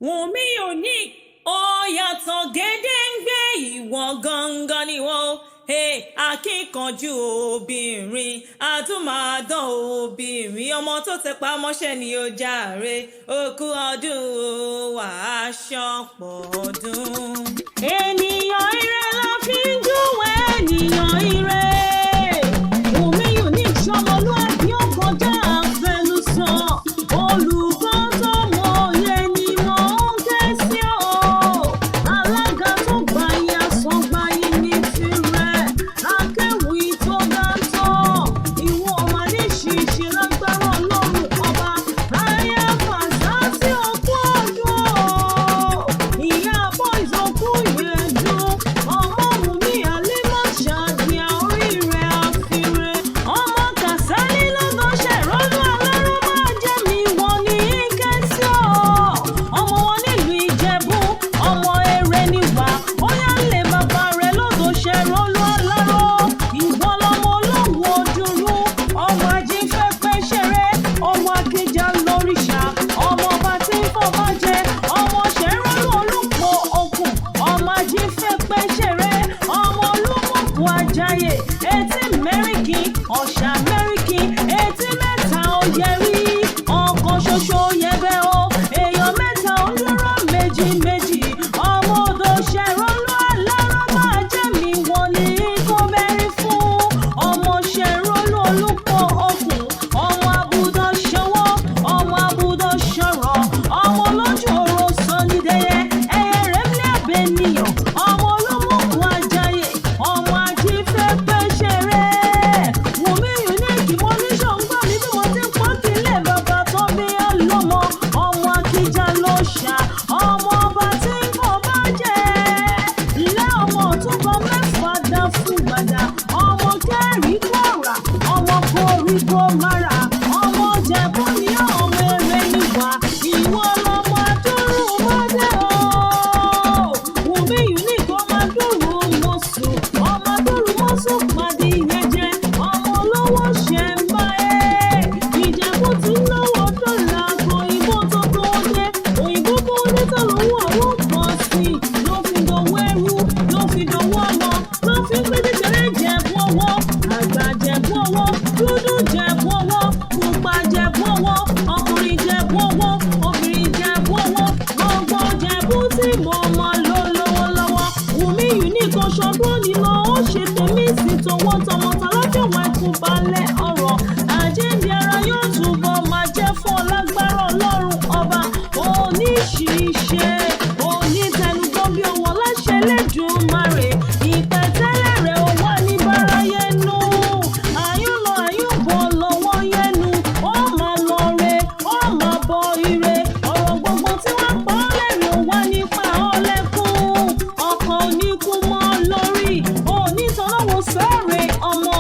Wùnmí Unique ó yàtọ̀ gédéǹgbé ìwọ gangan ni wọ́n akíkanjú obìnrin àtúmọ̀dán obìnrin ọmọ tó tẹpá mọ́ṣẹ́ ni ó jàre òkú ọdún wàá ṣọ̀pọ̀ ọdún. Ènìyàn ire la fi ń júwe ènìyàn ire. Wùnmí Unique ṣọmọlúàbí ó kọjá àfẹnusọ. Olùkọ́ tó mọ̀ye ni mò ń ké sí o. Alága tó gbayì àsọ̀gbayì ní tirẹ̀. Akéwì tó dáńtọ́. Ìwọ ọmọ ní ṣìṣe lágbára Ọlọ́run ọba. Ayé fàṣà sí òkú ọdún o. Ìyá boys òkú ìyẹ̀dùn. Ọmọ Wùnmí Halima Ṣàdíà orí rẹ̀ àfiré. Ọmọ Kàsálí lọ́dọ̀ ṣẹ̀rọ́lú aláró máa jẹ́ mi wọ́n ní kẹ́sí o. Ọmọ wọn nílùú Ìjẹ̀bú. Ọmọ Èrè níwà. Ó yá lé bàbá rẹ̀ lọ́dọ̀ ṣẹ̀rọ́lú aláró. Ìwọ lọmọ olówó ojúrú. Ọmọ ajífẹ́fẹ́ ṣeré. Ọmọ akíjà lóríṣà. Ọmọ ọba tí ń fọba jẹ. Ọmọ ṣẹ̀rọ́lú olùpọ̀ okùn. Ọmọ ajífẹ́fẹ́ ṣeré. Ọmọ olúmọ̀kù ajáyè. Etí mẹ́rìnkì ọ̀ṣà mẹ́rìnkì. Etí mẹ́ta ó yẹrí. Ọ̀kan ṣoṣo yẹbẹ́ o. Èèyàn mẹ́ta ó lọ́rọ̀ méjì méjì. Ọmọ odò ṣẹ̀rọ́lú aláró máa jẹ́ mi wọ́n ní kó bẹ́rí fún. Ọmọ ṣẹ̀rọ́lú olùpọ̀ okùn. Ọmọ abúdọ̀ ṣọwọ́. Ọmọ abúdọ̀ ṣọ̀rọ̀. Ọmọ olójú oró sọ́nídẹ́yẹ. Ẹyẹ rẹ̀ ń lé àbẹ̀nìyàn. Ọmọ olúmọ̀kù ajáyè. Ọmọ ajífẹ́fẹ́ ṣeré. Wùnmí Unique mo ní ṣọ̀ǹgbọ́n mi bí mo ti ń pọ́n kí ilé bàbá tó bí ọlọ́mọ. Ọmọ akíjà ló ṣà. Ọmọ ọba tí ń fọba jẹ. Ilé ọmọ òtúbọ mẹ́fà dá fún gbàdá. Ọmọ kẹ́rì kọ́ra. Ọmọ koríko mara. Ọmọ Ìjẹ̀bú ni ọmọ Èrè níwà. Ìwọ lọmọ adúrú mọ́dé o. Wùnmí Unique ọmọ adúrú mọ́sù. Ọmọ adúrú mọ́sù pàdé ìyẹn jẹ. Ọmọ olówó ṣe ń bá ẹ. Ìjẹ̀bú ti náwó dọ́là kan ìbò tó tó dé. Òyìnbó bó dé tó lówó owó kan sí i. Ló fi dòwó ẹrú. Ló fi dòwó ọmọ. Ló fi gbé kékeré Jẹ̀bú owó. Àgbà Jẹ̀bú owó. Dúdú Jẹ̀bú owó. Pupa Jẹ̀bú owó. Ọkùnrin Jẹ̀bú owó. Obìnrin Jẹ̀bú owó. Gbogbo Jẹ̀bú tí mo mọ̀ ló lówó lọ́wọ́. Wùnmí Unique ọ̀ṣọ́gbọ́n nílò ó ṣe tèmi sí tọwọ́ tọmọ tàlọ́jọ́ wa ẹkùn balẹ̀ ọ̀rọ̀. Àjíǹde ara yóò túbọ̀ máa jẹ́ fún ọ lágbára Ọlọ́run ọba. Oníṣìṣe onítẹnugbọ́ bí ọwọ́ láṣẹ Elédùmarè. Ìpẹ̀tẹ́lẹ̀ rẹ̀ ó wà ní báráyé nù. Àyùnlọ àyùnbọ̀ lọ́wọ́ yẹnu. Ó máa lọ re, ó máa bọ ire. Ọ̀rọ̀ gbogbo tí wọ́n pọ̀ lẹ́rìn ó wá nípa ọlẹ́kùn. Ọkọ̀ oníkú mọ́ lórí. Onítọ̀lọ́wọ́ sáré ọmọ